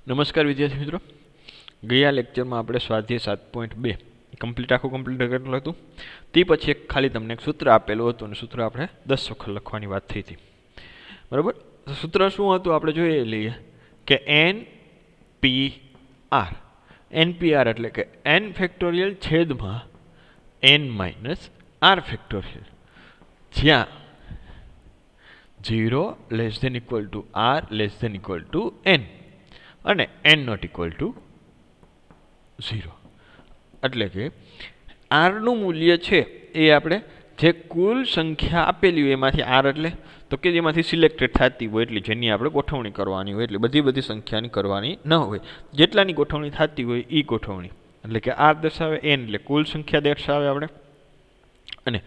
નમસ્કાર વિદ્યાર્થી મિત્રો, ગયા લેક્ચરમાં આપણે સ્વાધ્યાય 7.2 કમ્પ્લીટ કરેલું હતું. તે પછી ખાલી તમને એક સૂત્ર આપેલું હતું અને સૂત્ર આપણે 10 વખત લખવાની વાત થઈ હતી. બરાબર. સૂત્ર શું હતું આપણે જોઈએ લઈએ કે NPR NPR એટલે કે n ફેક્ટોરિયલ છેદમાં n માઇનસ r ફેક્ટોરિયલ, જ્યાં 0 less than equal to r less than equal to n અને n નોટ ઇક્વલ ટુ 0. એટલે કે આરનું મૂલ્ય છે એ આપણે જે કુલ સંખ્યા આપેલી હોય એમાંથી આર એટલે તો કે જેમાંથી સિલેક્ટેડ થતી હોય એટલે જેની આપણે ગોઠવણી કરવાની હોય, એટલે બધી સંખ્યાની કરવાની ન હોય, જેટલાની ગોઠવણી થતી હોય એ ગોઠવણી. એટલે કે આર દર્શાવે n એટલે કુલ સંખ્યા દર્શાવે આપણે, અને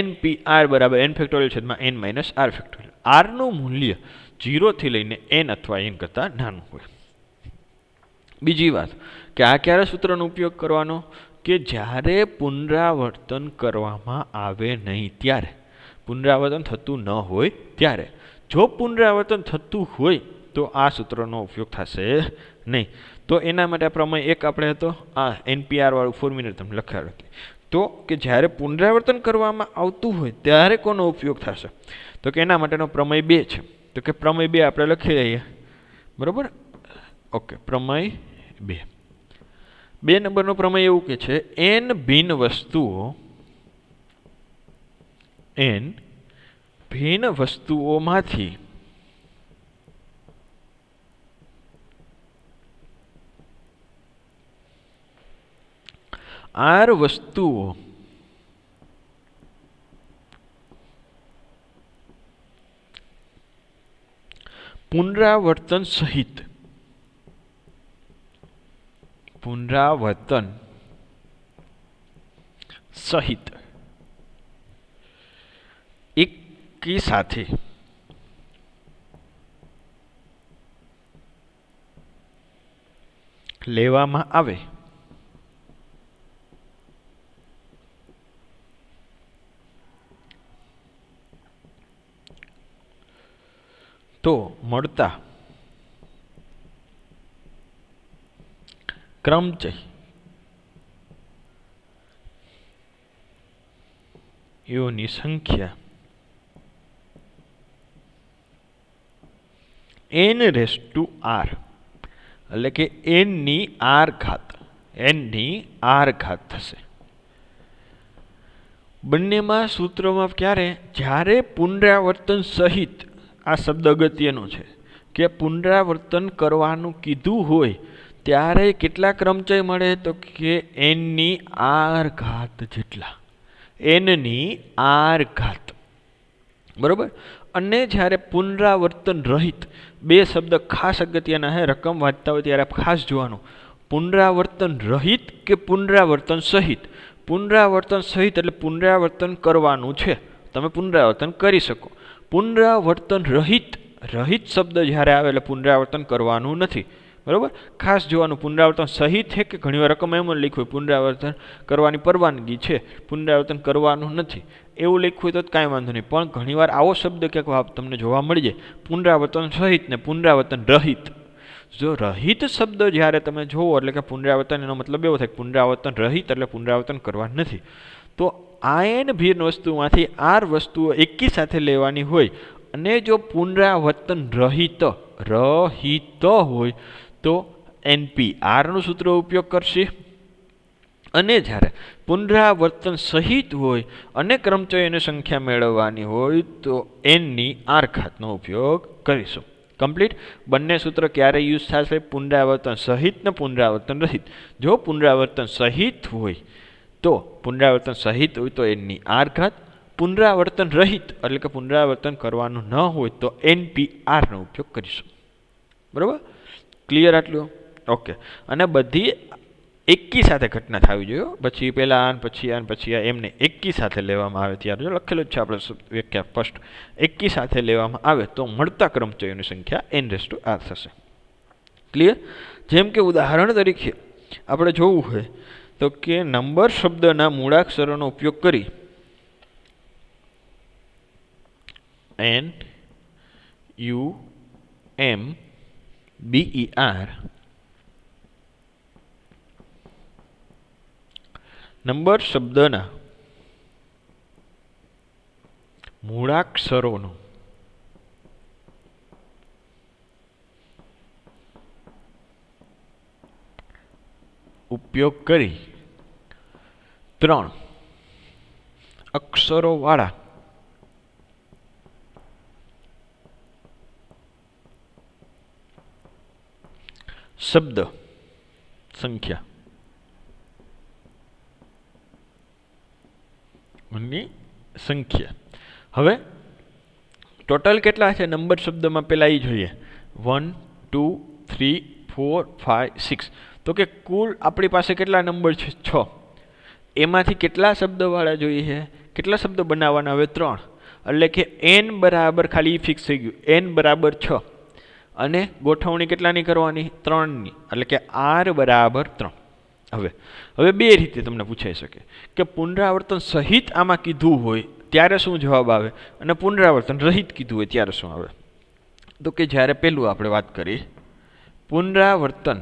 NPR બરાબર n ફેક્ટોરિયલ છેદમાં n માઇનસ r ફેક્ટોરિયલ. આરનું મૂલ્ય 0 થી લઈને n અથવા n કરતાં નાનું હોય. બીજી વાત કે આ ક્યારે સૂત્રનો ઉપયોગ કરવાનો, કે જ્યારે પુનરાવર્તન કરવામાં આવે નહીં ત્યારે, પુનરાવર્તન થતું ન હોય ત્યારે. જો પુનરાવર્તન થતું હોય તો આ સૂત્રનો ઉપયોગ થશે નહીં. તો એના માટે પ્રમેય એક આપણે હતો, આ NPR વાળું ફોર્મ્યુલા તમને લખાવ્યો હતો. તો કે જ્યારે પુનરાવર્તન કરવામાં આવતું હોય ત્યારે કોનો ઉપયોગ થશે, તો કે એના માટેનો પ્રમેય 2 છે. તો કે પ્રમેય 2 આપણે લખી લઈએ. બરાબર. ઓકે, પ્રમેય 2 નંબરનો પ્રમેય એવું કે છે, n ભિન્ન વસ્તુઓમાંથી r વસ્તુઓ પુનરાવર્તન સહિત એકી સાથે લેવામાં આવે તો મળતા ક્રમચય ની સંખ્યા n⁻r, એટલે કે n ની r ઘાત થશે. બંનેમાં સૂત્રમાં ક્યારે, જ્યારે પુનરાવર્તન સહિત, આ શબ્દ અગત્યનો છે કે પુનરાવર્તન કરવાનું કીધું હોય ત્યારે કેટલા ક્રમચય મળે, તો કે n ની r ઘાત જેટલા, n ની r ઘાત. બરોબર. અને જ્યારે પુનરાવર્તન રહિત, બે શબ્દ ખાસ અગત્યના છે, રકમ વાંચતા હોય ત્યારે ખાસ જોવાનું, પુનરાવર્તન રહિત કે પુનરાવર્તન સહિત. પુનરાવર્તન સહિત એટલે પુનરાવર્તન કરવાનું છે, તમે પુનરાવર્તન કરી શકો. પુનરાવર્તન રહિત શબ્દ જ્યારે આવે એટલે પુનરાવર્તન કરવાનું નથી. બરાબર. ખાસ જોવાનું, પુનરાવર્તન સહિત છે કે ઘણીવાર રકમ એમ લખ્યું પુનરાવર્તન કરવાની પરવાનગી છે, પુનરાવર્તન કરવાનું નથી, એવું લખ્યું હોય તો કાંઈ વાંધો નહીં. પણ ઘણીવાર આવો શબ્દ ક્યાંક તમને જોવા મળી જાય, પુનરાવર્તન સહિત ને પુનરાવર્તન રહિત. જો રહિત શબ્દ જ્યારે તમે જોવો એટલે કે પુનરાવર્તન, એનો મતલબ એવો થાય પુનરાવર્તન રહિત એટલે પુનરાવર્તન કરવાનું નથી. તો આ n ભિન્ન વસ્તુમાંથી r વસ્તુઓ એકી સાથે લેવાની હોય, અને જો પુનરાવર્તન રહિત હોય તો NPR નું સૂત્ર ઉપયોગ કરશે. અને જ્યારે પુનરાવર્તન સહિત હોય અને ક્રમચયની સંખ્યા મેળવવાની હોય તો n ની r ઘાતનો ઉપયોગ કરીશું. કમ્પ્લીટ. બંને સૂત્ર ક્યારે યુઝ થશે, પુનરાવર્તન સહિત ને પુનરાવર્તન રહિત. જો પુનરાવર્તન સહિત હોય તો n ની r ઘાત, પુનરાવર્તન રહિત એટલે કે પુનરાવર્તન કરવાનું ન હોય તો NPR નો ઉપયોગ કરીશું. બરાબર. ક્લિયર આટલું? ઓકે. અને બધી એકી સાથે ઘટના થવી જોઈએ, પછી પહેલા આન પછી આન પછી આ, એમને એકી સાથે લેવામાં આવે ત્યારે, જો લખેલું જ છે આપણે વ્યાખ્યા ફર્સ્ટ, એકી સાથે લેવામાં આવે તો મળતા ક્રમચયોની સંખ્યા n⁻r થશે. ક્લિયર? જેમ કે ઉદાહરણ તરીકે આપણે જોવું હોય તો કે નંબર શબ્દના મૂળાક્ષરોનો ઉપયોગ કરી N U M BER number શબ્દના મૂળાક્ષરોનો ઉપયોગ કરી 3 અક્ષરોવાળા શબ્દ સંખ્યા ની સંખ્યા. હવે ટોટલ કેટલા છે નંબર શબ્દમાં પહેલા એ જોઈએ. 1 2 3 4 5 6. તો કે કુલ આપણી પાસે કેટલા નંબર છે? 6. એમાંથી કેટલા શબ્દવાળા જોઈએ છે? કેટલા શબ્દ બનાવવાના? હવે 3. એટલે કે n બરાબર ખાલી ફિક્સ થઈ ગયું, n બરાબર 6 અને ગોઠવણી કેટલાની કરવાની? 3ની. એટલે કે r બરાબર 3. હવે બે રીતે તમને પૂછાઈ શકે કે પુનરાવર્તન સહિત આમાં કીધું હોય ત્યારે શું જવાબ આવે અને પુનરાવર્તન રહિત કીધું હોય ત્યારે શું આવે. તો કે જ્યારે પહેલું આપણે વાત કરી પુનરાવર્તન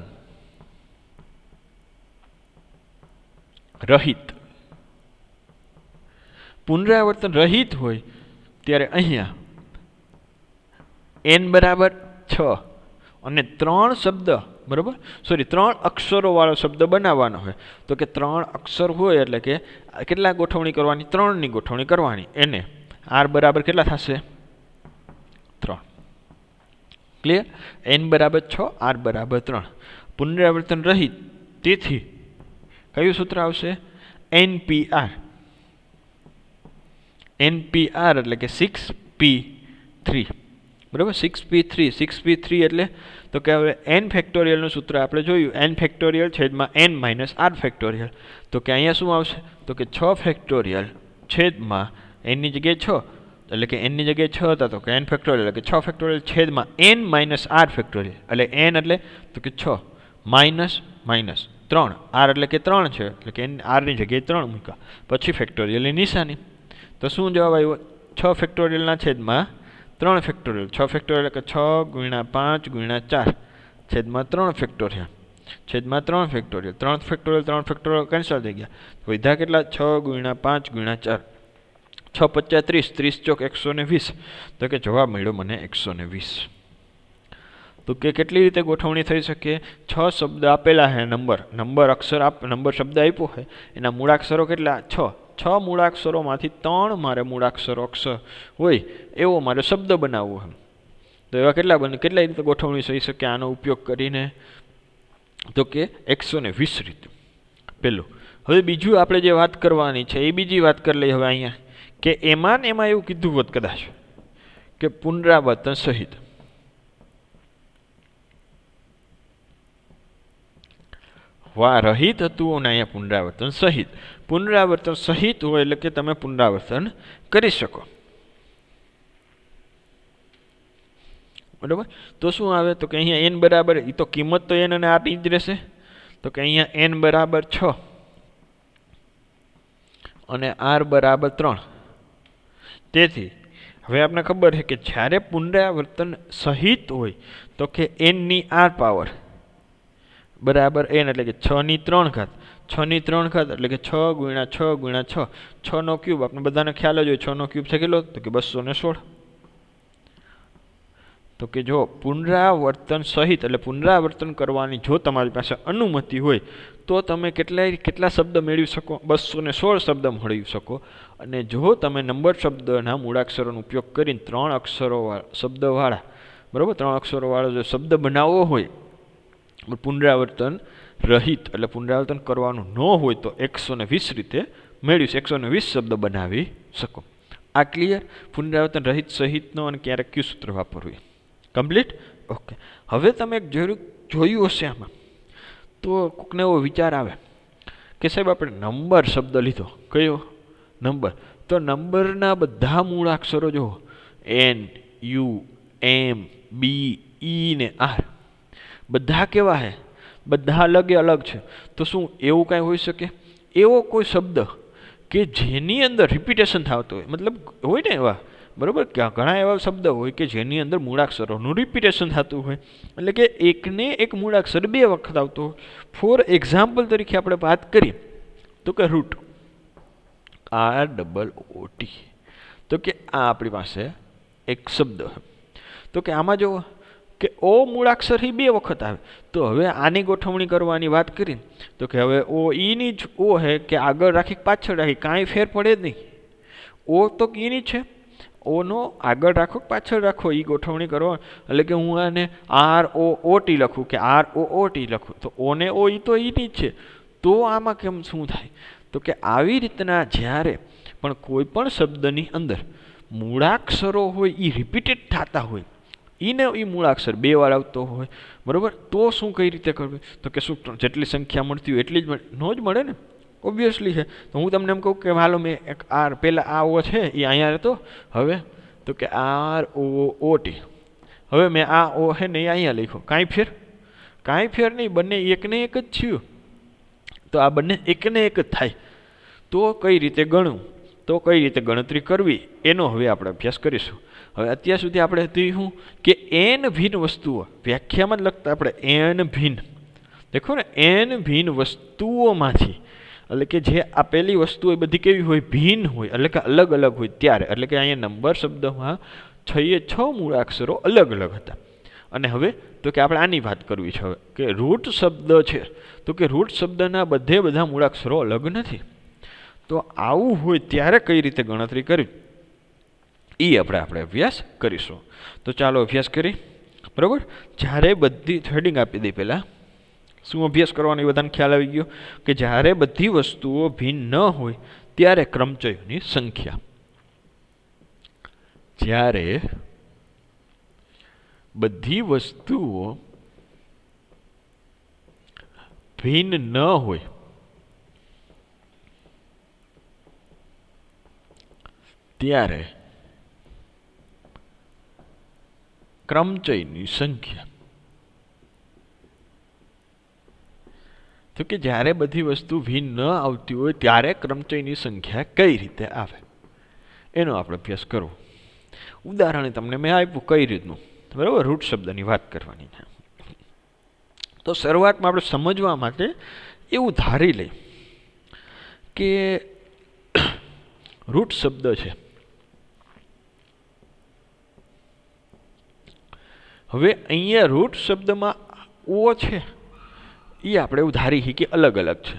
રહિત, પુનરાવર્તન રહિત હોય ત્યારે અહીંયા n બરાબર 6 અને 3 શબ્દ, બરાબર, 3 અક્ષરો વાળો શબ્દ બનાવવાનો હોય. તો કે 3 અક્ષર હોય એટલે કે કેટલા ગોઠવણી કરવાની? 3ની ગોઠવણી કરવાની. એને r બરાબર કેટલા થશે? 3. ક્લિયર? n બરાબર 6, r બરાબર 3. પુનરાવર્તન રહિત, તેથી કયું સૂત્ર આવશે? NPR. NPR એટલે કે 6p3. બરાબર, 6p3. 6p3 એટલે તો કે હવે n ફેક્ટોરિયલનું સૂત્ર આપણે જોયું, n ફેક્ટોરિયલ છેદમાં n માઇનસ r ફેક્ટોરિયલ. તો કે અહીંયા શું આવશે? તો કે 6 ફેક્ટોરિયલ છેદમાં n ની જગ્યાએ 6, એટલે કે n ની જગ્યાએ 6 હતા તો કે n ફેક્ટોરિયલ, એટલે કે 6 ફેક્ટોરિયલ છેદમાં n માઇનસ r ફેક્ટોરિયલ. એટલે n એટલે તો કે 6 માઇનસ માઇનસ 3, r એટલે કે 3 છે, એટલે કે r ની જગ્યાએ 3 મૂક્યા, પછી ફેક્ટોરિયલની નિશાની. તો શું જવાબ આવ્યો? 6 ફેક્ટોરિયલના છેદમાં 3 ફેક્ટોરિયલ. 6 ફેક્ટોરિયલ એટલે કે 6 ગુણ્યા 5 ગુણ્યા 4 છેદમાં 3 ફેક્ટોરિયલ છેદમાં 3 ફેક્ટોરિયલ. 3 ફેક્ટોરિયલ 3 ફેક્ટોરિયલ કેન્સલ થઈ ગયા. વધ્યા કેટલા? 6 ગુણ્યા 5 ગુણ્યા 4. 6 પચ્ચા 30, 30 ચોક 120. તો કે જવાબ મળ્યો મને 120. તો કે કેટલી રીતે ગોઠવણી થઈ શકે? 6 શબ્દ આપેલા છે, નંબર અક્ષર નંબર શબ્દ આપ્યો છે, એના મૂળાક્ષરો કેટલા? 6. 6 મૂળાક્ષરોમાંથી 3 મારે મૂળાક્ષરો અક્ષર હોય એવો મારે શબ્દ બનાવવો છે. તો એવા કેટલા રીતે ગોઠવણી થઈ શકે આનો ઉપયોગ કરીને? તો કે 120 રીતે. પેલું. હવે બીજું આપણે જે વાત કરવાની છે એ બીજી વાત કરી લઈએ હવે અહીંયા, કે એમાં એવું કીધું હોત કદાચ કે પુનરાવર્તન સહિત. રહિત હતું અને અહીંયા પુનરાવર્તન સહિત. પુનરાવર્તન સહિત હોય એટલે કે તમે પુનરાવર્તન કરી શકો. બરાબર, તો શું આવે? તો કે અહીંયા n બરાબર, એ તો કિંમત તો n અને r ની જ રહેશે. તો કે અહીંયા n બરાબર 6 અને r બરાબર 3. તેથી હવે આપણે ખબર છે કે જ્યારે પુનરાવર્તન સહિત હોય તો કે n ની r પાવર બરાબર n, એટલે કે 6 ની 3 ઘાત. 6 ની 3 ઘાત એટલે કે 6 ગુણ્યા 6 ગુણ્યા 6. 6 નો ક્યુબ આપણે બધાને ખ્યાલ જ હોય, 6 નો ક્યુબ છે કેટલો? તો કે 216. તો કે જો પુનરાવર્તન સહિત એટલે પુનરાવર્તન કરવાની જો તમારી પાસે અનુમતિ હોય તો તમે કેટલા શબ્દ મેળવી શકો? 216 શબ્દ મેળવી શકો. અને જો તમે નંબર શબ્દના મૂળાક્ષરોનો ઉપયોગ કરીને 3 અક્ષરો શબ્દવાળા, બરાબર, 3 અક્ષરોવાળો જો શબ્દ બનાવવો હોય પુનરાવર્તન રહિત એટલે પુનરાવર્તન કરવાનું ન હોય તો 120 રીતે મેળવીશ, 120 શબ્દ બનાવી શકો. આ ક્લિયર? પુનરાવર્તન રહિત સહિતનો અને ક્યારેક કયું સૂત્ર વાપરવું? કમ્પ્લીટ? ઓકે. હવે તમે જોયું હશે આમાં તો કોકને એવો વિચાર આવે કે સાહેબ આપણે નંબર શબ્દ લીધો, કયો નંબર? તો નંબરના બધા મૂળાક્ષરો જો n, u, m, b, e ને r બધા કેવા છે? બધા અલગ છે. તો શું એવું કાંઈ હોઈ શકે? એવો કોઈ શબ્દ કે જેની અંદર રિપીટેશન થતો હોય, મતલબ હોય ને એવા બરાબર. ઘણા એવા શબ્દ હોય કે જેની અંદર મૂળાક્ષરોનું રિપીટેશન થતું હોય, એટલે કે એકને એક મૂળાક્ષર 2 વખત આવતો હોય. ફોર એક્ઝામ્પલ તરીકે આપણે વાત કરીએ તો કે રૂટ, ROOT, તો કે આ આપણી પાસે એક શબ્દ છે. તો કે આમાં જો કે ઓ મૂળાક્ષર એ 2 વખત આવે, તો હવે આની ગોઠવણી કરવાની વાત કરીએ તો કે હવે ઓ ઈની જ ઓ હે કે આગળ રાખી પાછળ રાખી કાંઈ ફેર પડે જ નહીં. ઓ તો ઈની છે, ઓનો આગળ રાખો પાછળ રાખો એ ગોઠવણી કરો. એટલે કે હું આને ROOT લખું કે ROOT લખું, તો ઓને ઓ ઈ તો ઈની જ છે, તો આમાં કેમ શું થાય? તો કે આવી રીતના જ્યારે પણ કોઈ પણ શબ્દની અંદર મૂળાક્ષરો હોય એ રિપીટેડ થતા હોય, એને એ મૂળાક્ષર 2 વાર આવતો હોય, બરાબર, તો શું કઈ રીતે કરવું? તો કે શું જેટલી સંખ્યા મળતી હોય એટલી જ મળે? નો જ મળે ને, ઓબ્વિયસલી છે. તો હું તમને એમ કહું કે હાલો મેં એક પહેલાં આ ઓ છે એ અહીંયા રહેતો, હવે તો કે ROOT, હવે મેં આ ઓ છે ને એ અહીંયા લખ્યો, કાંઈ ફેર નહીં, બંને એકને એક જ થયું. તો આ બંને એકને એક જ થાય, તો કઈ રીતે ગણવું, તો કઈ રીતે ગણતરી કરવી, એનો હવે આપણે અભ્યાસ કરીશું. હવે અત્યાર સુધી આપણે જોયું કે n ભિન્ન વસ્તુઓ, વ્યાખ્યામાં જ લખતા આપણે n ભિન્ન, દેખો ને n ભિન્ન વસ્તુઓમાંથી, એટલે કે જે આ પહેલી વસ્તુ એ બધી કેવી હોય? ભિન્ન હોય, એટલે કે અલગ અલગ હોય ત્યારે. એટલે કે અહીંયા નંબર શબ્દમાં 6 મૂળાક્ષરો અલગ અલગ હતા. અને હવે તો કે આપણે આની વાત કરવી છે હવે કે રૂટ શબ્દ છે, તો કે રૂટ શબ્દના બધા મૂળાક્ષરો અલગ નથી. તો આવું હોય ત્યારે કઈ રીતે ગણતરી કરવી એ આપણે અભ્યાસ કરીશું. તો ચાલો અભ્યાસ કરી, બરાબર. જ્યારે બધી થ્રેડિંગ આપી દઈ પહેલાં શું અભ્યાસ કરવાનો એ બધાને ખ્યાલ આવી ગયો કે જ્યારે બધી વસ્તુઓ ભિન્ન ન હોય ત્યારે ક્રમચયોની સંખ્યા, જ્યારે બધી વસ્તુઓ ભિન્ન ન હોય ત્યારે ક્રમચયની સંખ્યા. તો કે જ્યારે બધી વસ્તુ ભિન્ન ન આવતી હોય ત્યારે ક્રમચયની સંખ્યા કઈ રીતે આવે એનો આપણે અભ્યાસ કરવો. ઉદાહરણ તમને મેં આપ્યું કઈ રીતનું, બરાબર, રૂટ શબ્દની વાત કરવાની છે. તો શરૂઆતમાં આપણે સમજવા માટે એવું ધારી લઈ કે રૂટ શબ્દ છે. હવે અહીંયા રૂટ શબ્દમાં ઓ છે એ આપણે એવું ધારી કે અલગ અલગ છે.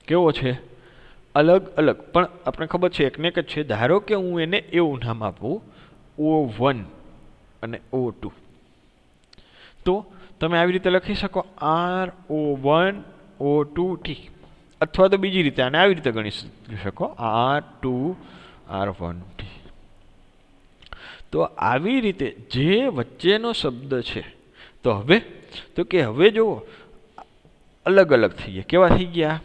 કેવો છે? અલગ અલગ, પણ આપણે ખબર છે એકને એક જ છે. ધારો કે હું એને એવું નામ આપું O1 અને O2, તો તમે આવી રીતે લખી શકો RO1 O2T, અથવા તો બીજી રીતે આને આવી રીતે ગણી શકો R2 R1T. તો આવી રીતે જે વચ્ચેનો શબ્દ છે, તો હવે જુઓ અલગ અલગ થઈ ગયા. કેવા થઈ ગયા?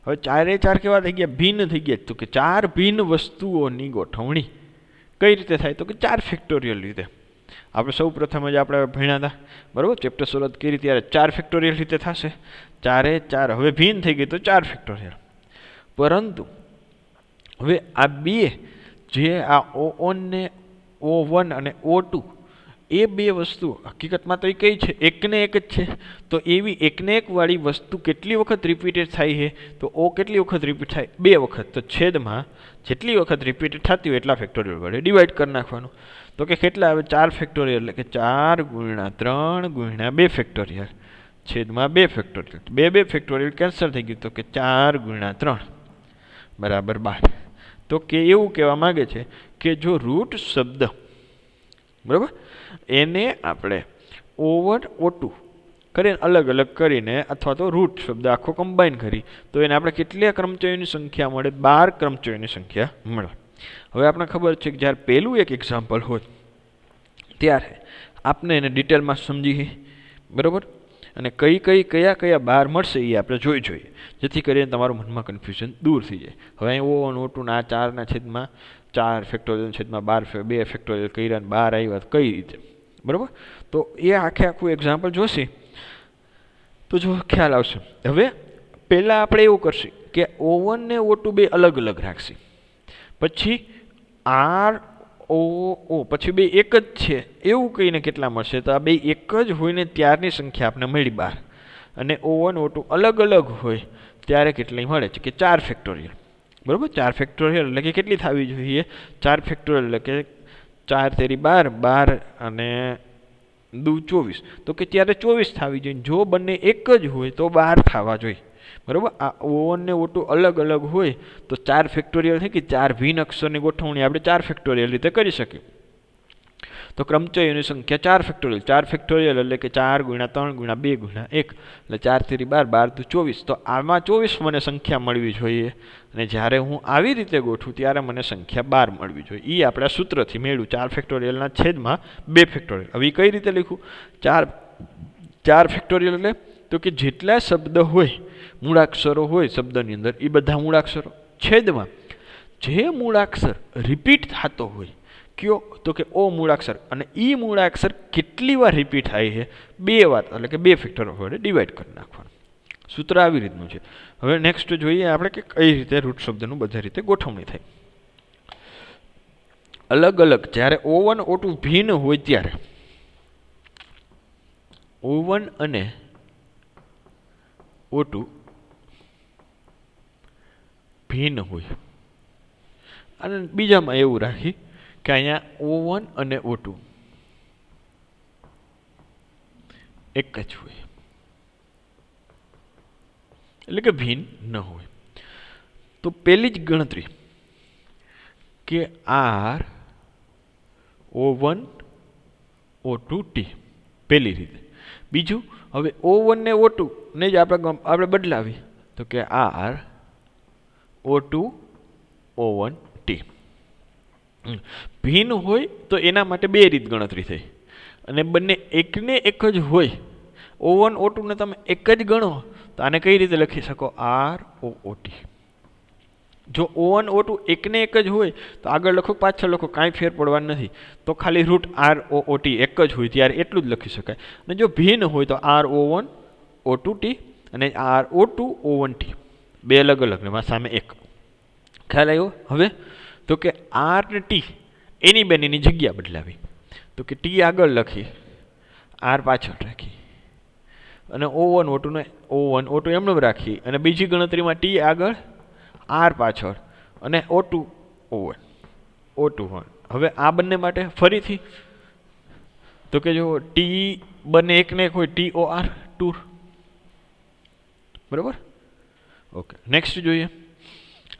હવે 4 કેવા થઈ ગયા? ભિન્ન થઈ ગયા. તો કે 4 ભિન્ન વસ્તુઓની ગોઠવણી કઈ રીતે થાય? તો કે 4 ફેક્ટોરિયલ રીતે. આપણે સૌ પ્રથમ જ આપણે ભણ્યા હતા, બરાબર, ચેપ્ટર શરૂઆત કરી ત્યારે 4 ફેક્ટોરિયલ રીતે થશે. 4 હવે ભિન્ન થઈ ગઈ તો 4 ફેક્ટોરિયલ. પરંતુ હવે આ બે જે આ O1 અને O2 એ 2 વસ્તુ હકીકતમાં તો એ કઈ છે? એકને એક જ છે. તો એવી એકને એક વાળી વસ્તુ કેટલી વખત રિપીટેડ થાય છે? તો O કેટલી વખત રિપીટ થાય? 2 વખત. તો છેદમાં જેટલી વખત રિપીટેડ થતી હોય એટલા ફેક્ટોરિયલ વડે ડિવાઈડ કરી નાખવાનું. તો કે કેટલા આવે? 4 ફેક્ટોરિયલ, એટલે કે 4 × 3 × 2 ફેક્ટોરિયલ છેદમાં 2 ફેક્ટોરિયલ. 2 ફેક્ટોરિયલ કેન્સલ થઈ ગયું, તો કે 4 × 3 બરાબર 12. તો કે એવું કહેવા માંગે છે કે જો રૂટ શબ્દ, બરાબર, એને આપણે O1 O2 કરીને અલગ અલગ કરીને અથવા તો રૂટ શબ્દ આખો કમ્બાઈન કરી તો એને આપણે કેટલી ક્રમચયોની સંખ્યા મળે? 12 ક્રમચયોની સંખ્યા મળે. હવે આપણે ખબર છે કે જ્યારે પહેલું એક એક્ઝામ્પલ હોય ત્યારે આપણે એને ડિટેલમાં સમજીએ, બરાબર, અને કયા 12 મળશે એ આપણે જોઈએ, જેથી કરીને તમારું મનમાં કન્ફ્યુઝન દૂર થઈ જાય. હવે અહીં O1 O2 ના 4 છેદમાં 4 ફેક્ટોરિયલ છેદમાં 12 2 ફેક્ટોરિયલ કર્યા અને 12 આવ્યા કઈ રીતે, બરાબર. તો એ આખું એક્ઝામ્પલ જોશે તો જો ખ્યાલ આવશે. હવે પહેલાં આપણે એવું કરશું કે O1 ને O2 બે અલગ અલગ રાખશે, પછી ઓ ઓ પછી બે એક જ છે એવું કહીને કેટલા મળશે? તો આ બે એક જ હોય ને ત્યારની સંખ્યા આપણે મળી 12, અને O1 O2 અલગ અલગ હોય ત્યારે કેટલી મળે છે કે 4 ફેક્ટોરિયલ. બરાબર, 4 ફેક્ટોરિયલ એટલે કે કેટલી થવી જોઈએ? 4 ફેક્ટોરિયલ એટલે કે 4 તેરી 12, 12 અને 2 24, તો કે ત્યારે 24 થવી જોઈએ. જો બંને એક જ હોય તો 12 થવા જોઈએ. બરાબર, આ O1 ને O2 અલગ અલગ હોય તો 4 ફેક્ટોરિયલ છે કે 4 ભિન્ન અક્ષરની ગોઠવણી આપણે 4 ફેક્ટોરિયલ રીતે કરી શકીએ. તો ક્રમચયોની સંખ્યા 4 ફેક્ટોરિયલ, 4 ફેક્ટોરિયલ એટલે કે 4 ગુણ્યા 3 ગુણ્યા 2 ગુણ્યા 1 એટલે 4 તેરી 12, 12 દુ 24. તો આમાં 24 મને સંખ્યા મળવી જોઈએ, અને જ્યારે હું આવી રીતે ગોઠવું ત્યારે મને સંખ્યા 12 મળવી જોઈએ. એ આપણા સૂત્રથી મેળવ્યું, 4 ફેક્ટોરિયલના છેદમાં 2 ફેક્ટોરિયલ. હવે કઈ રીતે લખું? 4 ફેક્ટોરિયલ એટલે તો કે જેટલા શબ્દ હોય, મૂળાક્ષરો હોય શબ્દની અંદર, એ બધા મૂળાક્ષરો છેદમાં જે મૂળાક્ષર રિપીટ થતો હોય, કયો? તો કે ઓ મૂળાક્ષર, અને એ મૂળાક્ષર કેટલી વાર રિપીટ થાય છે? 2 વાર, એટલે કે 2 ફેક્ટોરિયલ વડે ડિવાઈડ કરી નાખવાનું. સૂત્ર આવી રીતનું છે. હવે નેક્સ્ટ જોઈએ આપણે કે કઈ રીતે રૂટ શબ્દનું બધા રીતે ગોઠવણી થાય. અલગ અલગ જ્યારે O1 O2 ભિન્ન હોય ત્યારે O1 અને O2 ભિન્ન હોય, અને બીજામાં એવું રાખી કે અહીંયા O1 અને O2 એક જ હોય, એટલે કે ભિન્ન ન હોય. તો પહેલી જ ગણતરી કે R O1 O2 T, પહેલી રીતે. બીજું, હવે O1 ને O2 ને જ આપણે બદલાવી, તો કે R O2 O1 T. ભિન્ન હોય તો એના માટે 2 રીત ગણતરી થઈ, અને બંને એકને એક જ હોય, O1 O2 ને તમે એક જ ગણો તો આને કઈ રીતે લખી શકો? R O O T. જો O1 O2 એકને એક જ હોય તો આગળ લખો પાછળ લખો કાંઈ ફેર પડવાનું નથી, તો ખાલી route R O O T એક જ હોય ત્યારે એટલું જ લખી શકાય. અને જો ભિન્ન હોય તો R O1 O2 T અને R O2 O1 T, બે અલગ અલગ ને સામે એક. ખ્યાલ આવ્યો? હવે તો કે R ને T એની બેનની જગ્યા બદલાવી, તો કે T આગળ લખી, R પાછળ રાખી, અને O1 O2 ને O1 O2 એમને રાખી, અને બીજી ગણતરીમાં T આગળ, R પાછળ, અને O2 O1 O2 1. હવે આ બંને માટે ફરીથી તો કે જો T બંને એકને એક હોય, TOR ટૂર. બરાબર, ઓકે. નેક્સ્ટ જોઈએ.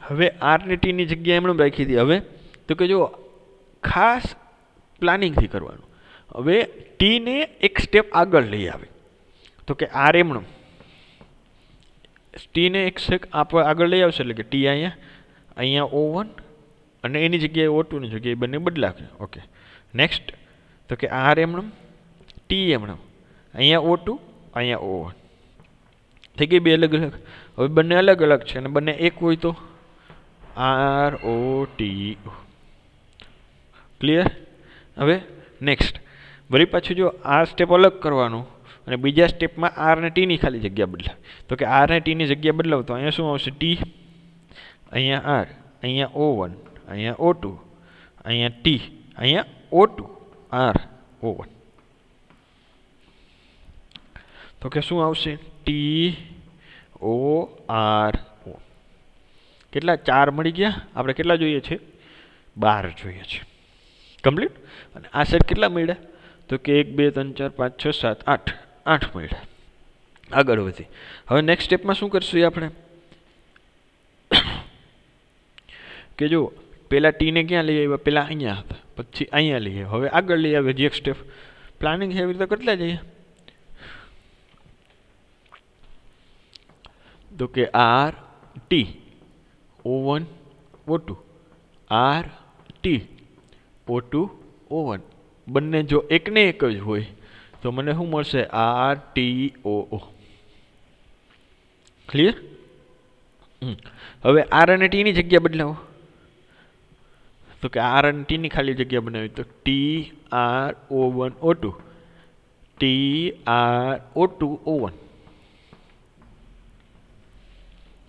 હવે R ને T ની જગ્યાએ એમણે રાખી હતી. હવે તો કે જો ખાસ પ્લાનિંગથી કરવાનું. હવે T ને એક સ્ટેપ આગળ લઈ આવે, તો કે R એમણે T ને એક સ્ટેપ આગળ લઈ આવશે, એટલે કે T અહીંયા O1 અને એની જગ્યાએ O2 ની જગ્યાએ બંને બદલાશે. ઓકે. નેક્સ્ટ તો કે R એમણે T એમણે અહીંયા O2 અહીંયા O1 થઈ ગઈ બે અલગ અલગ. હવે બંને અલગ અલગ છે અને બંને એક હોય તો R O T O. Clear? હવે નેક્સ્ટ વળી પાછું જો આ સ્ટેપ અલગ કરવાનું, અને બીજા સ્ટેપમાં R ને T ની ખાલી જગ્યા બદલાવ, તો કે R ને T ની જગ્યા બદલાવ તો અહીંયા શું આવશે? T, અહીંયા R, અહીંયા O1, અહીંયા O2, અહીંયા T, અહીંયા O2 R O1. તો કે શું આવશે? T O R O. કેટલા? 4 મળી ગયા. આપણે કેટલા જોઈએ છે? 12 જોઈએ છે. કમ્પ્લીટ. અને આ સેટ કેટલા મળ્યા? તો કે 1 2 3 4 5 6 7 8 8 મળ્યા. આગળ વધી. હવે નેક્સ્ટ સ્ટેપમાં શું કરશું આપણે? કે જો પેલા T ને ક્યાં લઈ આવ્યા? પેલા અહીંયા હતા, પછી અહીંયા લઈ આવ્યા, હવે આગળ લઈ આવે. જે એક સ્ટેપ પ્લાનિંગ છે એવી રીતે કેટલા જઈએ? તો કે R T O1 O2 R T O2 O1 બંને જો એકને એક જ હોય તો મને શું મળશે? R T O O. Clear? હવે R અને T ની જગ્યા બદલાવો, તો કે R અને T ની ખાલી જગ્યા બનાવી, તો T R O1 O2 T R O2 O1,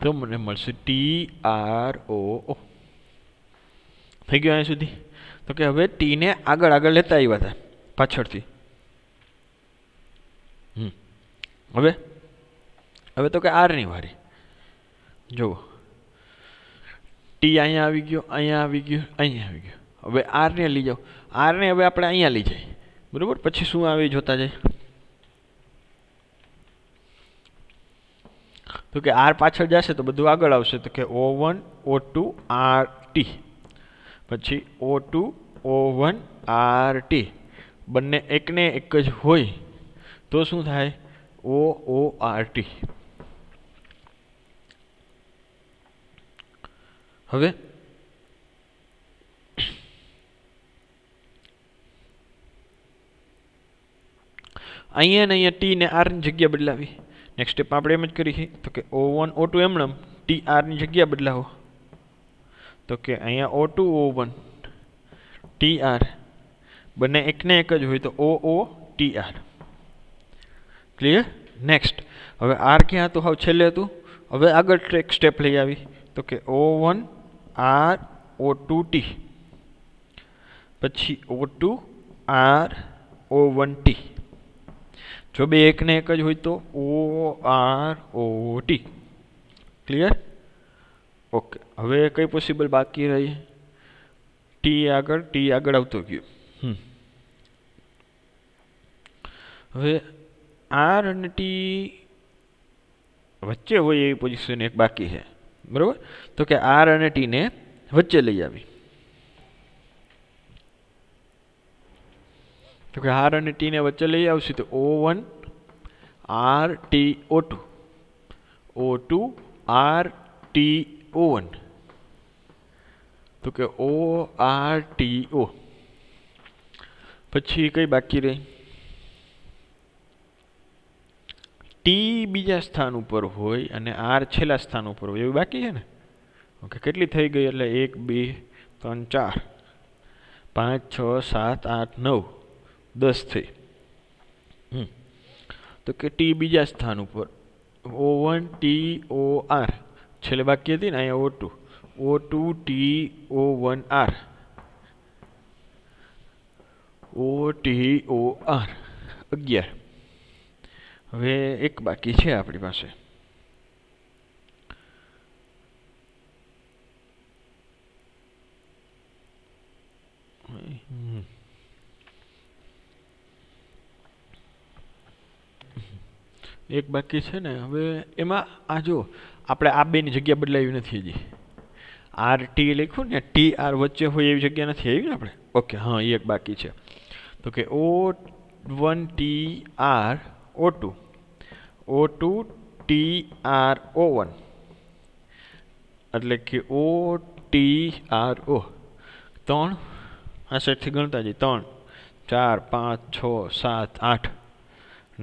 તો મને મળશે T R O O. થઈ ગયું અહીંયા સુધી? તો કે હવે ટીને આગળ આગળ લેતા આવ્યા હતા પાછળથી. હવે હવે તો કે આરની વારી. જુઓ, ટી અહીંયા આવી ગયો, અહીંયા આવી ગયો, અહીંયા આવી ગયો. હવે આરને લઈ જાઓ. આરને હવે આપણે અહીંયા લઈ જાય, બરાબર. પછી શું આવે જોતા જાય. તો કે આર પાછળ જશે તો બધું આગળ આવશે. તો કે O1 O2 RT, પછી O2 O1 RT, બંને એકને એક જ હોય તો શું થાય? OORT. હવે અહીંયા ને અહીંયા ટી ને આર ની જગ્યા બદલાવી. નેક્સ્ટ સ્ટેપ આપણે એમ જ કરીએ. તો કે O1 O2 એમણમ, ટી આર ની જગ્યા બદલાવો. તો કે અહીંયા O2 O1 ટી આર, બંને એકને એક જ હોય તો OOTR. ક્લિયર? નેક્સ્ટ હવે આર ક્યાં હતું? હાવ છેલ્લે હતું. હવે આગળ એક સ્ટેપ લઈ આવી. તો કે O1 R O2 T, પછી O2 R O1 T. જો બે એકને એક જ હોય તો OROT. ક્લિયર? ઓકે. હવે કઈ પોસિબલ બાકી રહી? ટી આગળ આવતો ગયો. હવે આર અને ટી વચ્ચે હોય એવી પોઝિશન એક બાકી છે, બરોબર. તો કે આર અને ટી ને વચ્ચે લઈ આવી. તો કે આર અને ટી ને વચ્ચે લઈ આવશે તો O1 R T O2, O2 R T O1. તો કે ORTO. પછી કઈ બાકી રહી? ટી બીજા સ્થાન ઉપર હોય અને આર છેલ્લા સ્થાન ઉપર હોય એવું બાકી છે ને. ઓકે, કેટલી થઈ ગઈ? એટલે 1 2 3 4 5 6 7 8 9 10 થઈ. તો કે ટી બીજા સ્થાન ઉપર, O1 T O R, છેલ્લે બાકી હતી ને અહીંયા O2, O2 T O1 R, OTOR 11. હવે એક બાકી છે આપણી પાસે. એક બાકી છે ને. હવે એમાં આ જો આપણે આ બેની જગ્યા બદલાવી નથી હજી. આર ટી લખ્યું ને, ટી આર વચ્ચે હોય એવી જગ્યા નથી આવી ને આપણે. ઓકે, હા, એ એક બાકી છે. તો કે O1 T R O2, O2 T R O1, એટલે કે OTRO. 3 આ સાઈડથી ગણતા જઈએ. 3 4 5 6 7 8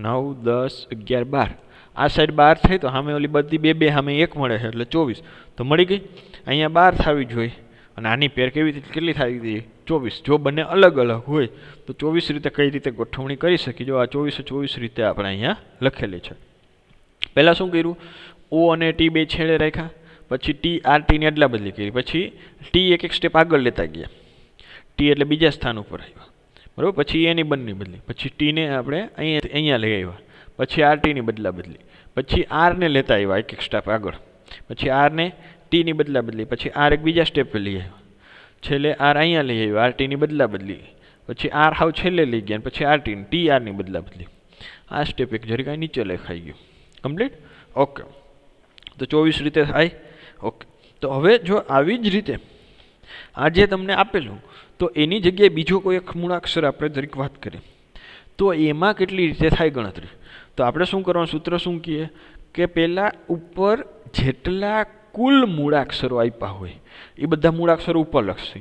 9 10 11 12. આ સાઈડ 12 થઈ તો સામે ઓલી બધી બે બે સામે 1 મળે છે એટલે 24 તો મળી ગઈ. અહીંયા 12 થવી જોઈએ અને આની પેર કેવી રીતે કેટલી થવી જોઈએ? 24. જો બંને અલગ અલગ હોય તો 24 રીતે કઈ રીતે ગોઠવણી કરી શકીએ? જો આ 24 રીતે આપણે અહીંયા લખેલી છે. પહેલાં શું કર્યું? O અને T બે છેડે રાખ્યા, પછી ટી આર ટીની અદલા બદલી કરી, પછી ટી એક એક સ્ટેપ આગળ લેતા ગયા. ટી એટલે બીજા સ્થાન ઉપર આવ્યા, બરાબર. પછી એની બંને બદલી, પછી ટીને આપણે અહીંયા લઈ આવ્યા, પછી આર ટીની બદલા બદલી, પછી આરને લેતા આવ્યા એક એક સ્ટેપ આગળ, પછી આરને ટીની બદલા બદલી, પછી આર એક બીજા સ્ટેપ પર લઈ આવ્યા, છેલ્લે આર અહીંયા લઈ આવ્યા, આર ટીની બદલા બદલી, પછી આર હાવ છેલ્લે લઈ ગયા, પછી આર ટીની ટી આરની બદલા બદલી. આ સ્ટેપ એક જરી કાંઈ નીચે લખાઈ ગયું. કમ્પ્લીટ? ઓકે. તો 24 રીતે થાય. ઓકે. તો હવે જો આવી જ રીતે આ જે તમને આપેલું તો એની જગ્યાએ બીજો કોઈ એક મૂળાક્ષર આપણે જરીક વાત કરીએ તો એમાં કેટલી રીતે થાય ગણતરી? તો આપણે શું કરવાનું? સૂત્ર શું કહીએ કે પહેલાં ઉપર જેટલા કુલ મૂળાક્ષરો આપ્યા હોય એ બધા મૂળાક્ષરો ઉપર લખશે.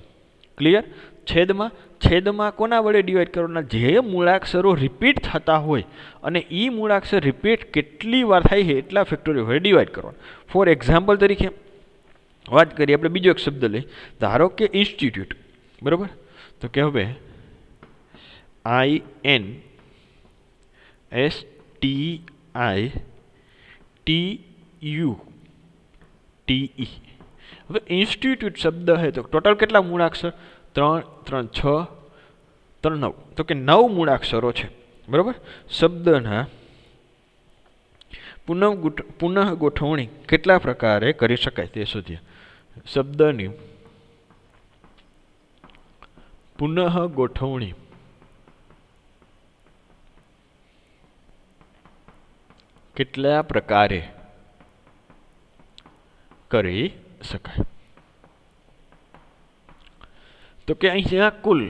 ક્લિયર? છેદમાં કોના વડે ડિવાઈડ કરવાના? જે મૂળાક્ષરો રિપીટ થતા હોય અને એ મૂળાક્ષર રિપીટ કેટલી વાર થાય છે એટલા ફેક્ટોરિયલ વડે ડિવાઈડ કરવાના. ફોર એક્ઝામ્પલ તરીકે વાત કરીએ આપણે, બીજો એક શબ્દ લઈ, ધારો કે ઇન્સ્ટિટ્યૂટ, બરાબર. તો કે હવે INSTITUTE. હવે ઇન્સ્ટિટ્યૂટ શબ્દ છે તો ટોટલ કેટલા મૂળાક્ષર? 3 3 6 3 9, તો કે 9 મૂળાક્ષરો છે. બરાબર. શબ્દના પુનઃ ગોઠવણી કેટલા પ્રકારે કરી શકાય તે શોધીએ. શબ્દની પુનઃ ગોઠવણી કેટલા પ્રકારે કરી શકાય. તો કે અહીંયા કુલ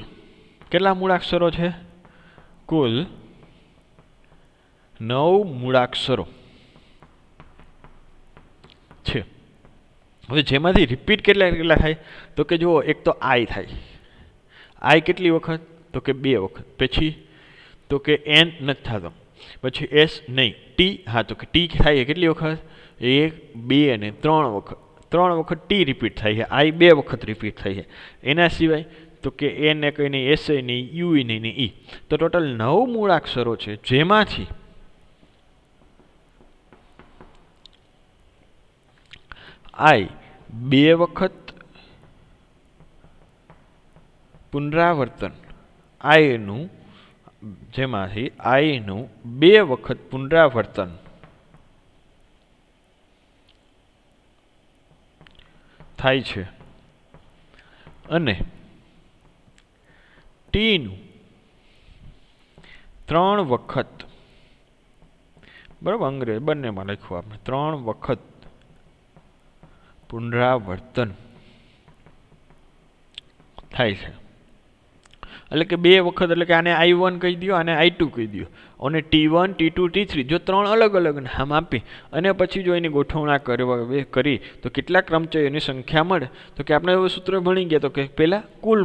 કેટલા મૂળાક્ષરો છે? કુલ 9 મૂળાક્ષરો છે. હવે જેમાંથી રિપીટ કેટલા થાય? તો કે જુઓ, એક તો આઈ થાય. આઈ કેટલી વખત? તો કે 2 વખત. પછી તો કે એન નથી થતો. પછી એસ નહીં. ટી, હા, તો કે ટી થાય કેટલી વખત? 1 2 અને 3 વખત. 3 વખત ટી રિપીટ થાય છે. આઈ 2 વખત રિપીટ થાય છે. એના સિવાય તો કે એન ને કંઈ નહીં, એસ નહીં, યુ નહીં ને ઈ. તો ટોટલ 9 મૂળાક્ષરો છે, જેમાંથી આઈ 2 વખત પુનરાવર્તન, જેમાંથી આઈનું 2 વખત પુનરાવર્તન થાય છે અને ટીનું 3 વખત, બરાબર, અંગ્રેજી બંનેમાં લખ્યું આપણે, 3 વખત પુનરાવર્તન થાય છે. એટલે કે 2 વખત, એટલે કે આને I1 કહી દો, આને I2 કહી દો, અને T1 T2 T3 જો 3 અલગ અલગ નામ આપી અને પછી જો એની ગોઠવણા કરી તો કેટલા ક્રમચયોની સંખ્યા મળે? તો કે આપણે હવે સૂત્ર ભણી ગયા. તો કે પહેલા કુલ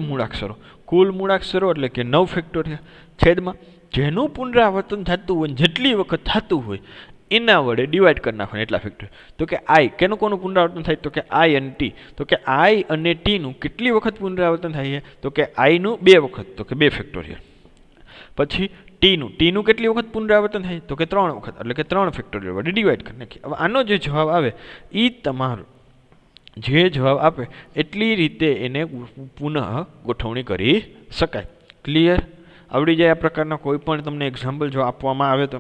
મૂળાક્ષરો એટલે કે 9 ફેક્ટોરિયલ છેદમાં જેનું પુનરાવર્તન થતું હોય, જેટલી વખત થતું હોય એના વડે ડિવાઈડ કરી નાખવાનું, એટલા ફેક્ટોરિયલ. તો કે આઈ કોનું પુનરાવર્તન થાય? તો કે આઈ અને ટી. તો કે આઈ અને ટીનું કેટલી વખત પુનરાવર્તન થાય છે? તો કે આઈનું 2 વખત, તો કે 2 ફેક્ટોરિયલ. પછી ટીનું કેટલી વખત પુનરાવર્તન થાય? તો કે 3 વખત, એટલે કે 3 ફેક્ટોરિયલ વડે ડિવાઈડ કરી નાખીએ. હવે આનો જે જવાબ આવે એ તમારો જે જવાબ આપે એટલી રીતે એને પુનઃ ગોઠવણી કરી શકાય. ક્લિયર? આવડી જાય આ પ્રકારના કોઈ પણ તમને એક્ઝામ્પલ જો આપવામાં આવે તો.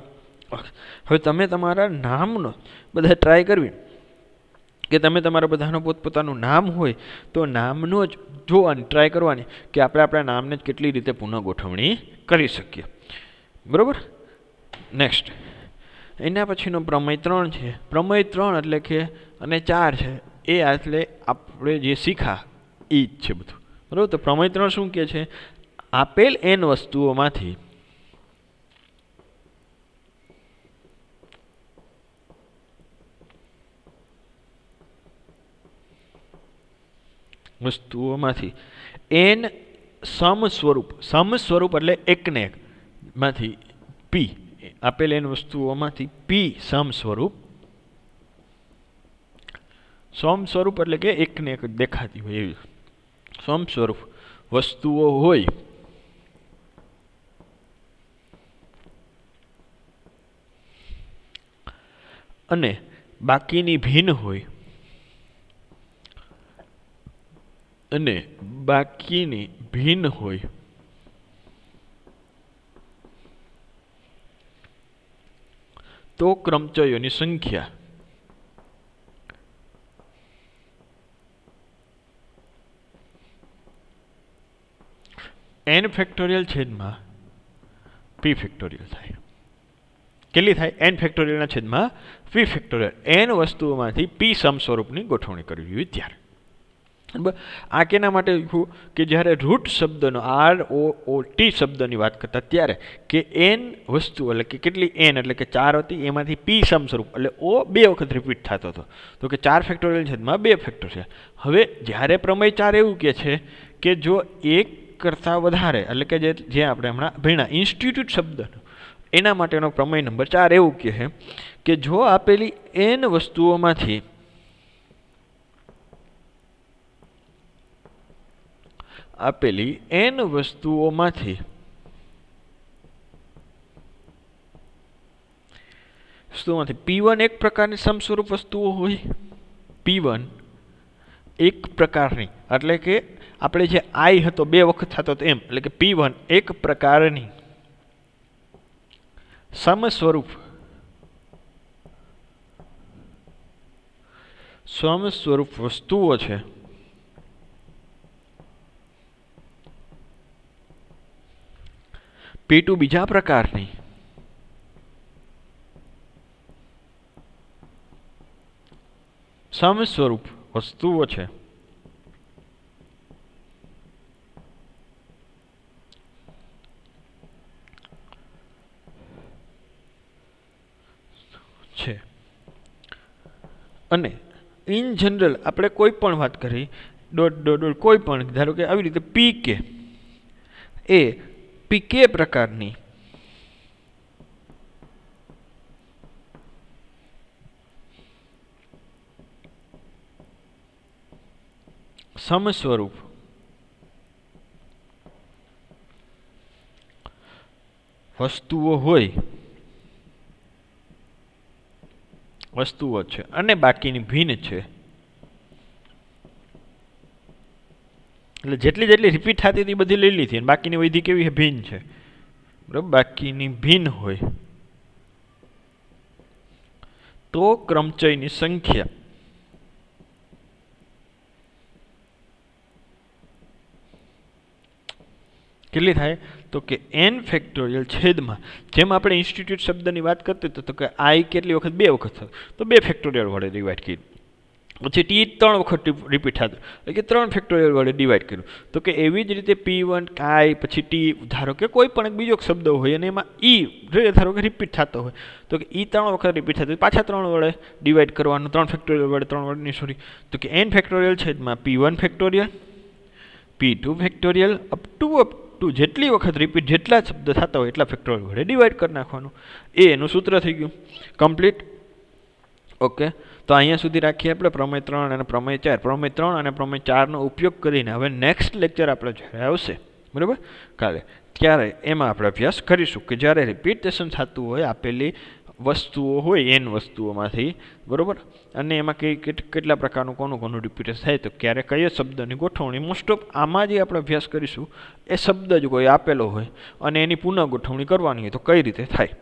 હવે તમે તમારા નામનો બધા ટ્રાય કરવી કે તમે તમારા બધાનો પોતપોતાનું નામ હોય તો નામનો જ જોવાની ટ્રાય કરવાની કે આપણે આપણા નામને જ કેટલી રીતે પુનઃ ગોઠવણી કરી શકીએ. બરાબર. નેક્સ્ટ એના પછીનો પ્રમેય 3 છે. પ્રમેય 3 એટલે કે અને 4 છે એ એટલે આપણે જે શીખા એ જ છે બધું. બરાબર. તો પ્રમેય 3 શું કહે છે? આપેલ n વસ્તુઓમાંથી n સમસ્વરૂપ એટલે એકને એક માંથી p, આપેલ n વસ્તુઓમાંથી p સમસ્વરૂપ એટલે કે એકને એક દેખાતી હોય એવી સમસ્વરૂપ વસ્તુઓ હોય અને બાકીની ભિન્ન હોય તો ક્રમચયોની સંખ્યા n ફેક્ટોરિયલ છેદમાં p ફેક્ટોરિયલ થાય. કેટલી થાય? n ફેક્ટોરિયલના છેદમાં p ફેક્ટોરિયલ. n વસ્તુઓમાંથી p સમસ્વરૂપની ગોઠવણી કરવી જોઈએ ત્યારે. આ કેના માટે કે જ્યારે રૂટ શબ્દનો ROOT શબ્દની વાત કરતા ત્યારે કે n વસ્તુ એટલે કે કેટલી n એટલે કે 4 હતી, એમાંથી p સમસ્વરૂપ એટલે O 2 વખત રિપીટ થતો હતો. તો કે 4 ફેક્ટોરિયલ છેદમાં 2 ફેક્ટોરિયલ. હવે જ્યારે પ્રમેય 4 એવું કહે છે કે જો એક કરતાં વધારે એટલે કે જે આપણે હમણાં ભણ્યા ઇન્સ્ટિટ્યૂટ શબ્દનો એના માટેનો પ્રમેય નંબર 4 એવું કહે છે કે જો આપેલી n વસ્તુઓમાંથી P1 એક પ્રકારની સમસ્વરૂપ વસ્તુઓ હોય, P1 એક પ્રકારની, એટલે કે આપણે જે આઈ હતો 2 વખત થતો હતો એમ, એટલે કે P1 એક પ્રકારની સમસ્વરૂપ વસ્તુઓ છે. P2 બીજા પ્રકારની સમસ્વરૂપ વસ્તુઓ છે. અને ઇન જનરલ આપણે કોઈ પણ વાત કરી ડોટ કોઈ પણ, ધારો કે આવી રીતે PK એ PK પ્રકારની સમસ્વરૂપ વસ્તુઓ છે અને બાકીની ભિન્ન છે. એટલે જેટલી રિપીટ થતી હતી બધી લઈ લીધી, અને બાકીની વૈધી કેવી છે, ભિન્ન છે. બરાબર, બાકીની ભિન્ન હોય તો ક્રમચયની સંખ્યા કેટલી થાય? તો કે n ફેક્ટોરિયલ છેદમાં, જેમ આપણે ઇન્સ્ટિટ્યૂટ શબ્દની વાત કરતી તો કે આઈ કેટલી વખત? 2 વખત થયું, તો 2 ફેક્ટોરિયલ વડે ડિવાઈડ કર્યું. પછી ટી 3 વખત રિપીટ થતું, એટલે કે 3 ફેક્ટોરિયલ વડે ડિવાઈડ કર્યું. તો કે એવી જ રીતે P1 આઈ પછી ટી, ધારો કે કોઈ પણ એક બીજો શબ્દ હોય અને એમાં ઈ ધારો કે રિપીટ થતો હોય, તો કે ઈ 3 વખત રિપીટ થતું, પાછા 3 વડે ડિવાઈડ કરવાનું, 3 ફેક્ટોરિયલ વડે, 3 વડે નહીં સોરી, તો કે n ફેક્ટોરિયલ છેદમાં P1 factorial, P2 factorial up to જેટલી વખત રિપીટ, જેટલા શબ્દ થતા હોય એટલા ફેક્ટોરિયલ વડે ડિવાઈડ કરી નાખવાનું. એ એનું સૂત્ર થઈ ગયું કમ્પ્લીટ. ઓકે, તો અહીંયા સુધી રાખીએ આપણે પ્રમેય 3 અને પ્રમેય 4. પ્રમેય 3 અને પ્રમેય 4નો ઉપયોગ કરીને હવે નેક્સ્ટ લેક્ચર આપણે જ્યારે આવશે, બરાબર, કાલે, ત્યારે એમાં આપણે અભ્યાસ કરીશું કે જ્યારે રિપીટેશન થતું હોય આપેલી વસ્તુઓ હોય n વસ્તુઓમાંથી, બરાબર, અને એમાં કેટલા પ્રકારનું કોનું રિપીટેશન થાય, તો ક્યારે કયા શબ્દની ગોઠવણી. મોસ્ટ ઓફ આમાં જે આપણે અભ્યાસ કરીશું એ શબ્દ જ કોઈ આપેલો હોય અને એની પુનઃ ગોઠવણી કરવાની હોય તો કઈ રીતે થાય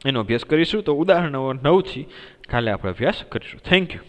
એનો અભ્યાસ કરીશું. તો ઉદાહરણ 9 થી કાલે આપણે અભ્યાસ કરીશું. Thank you.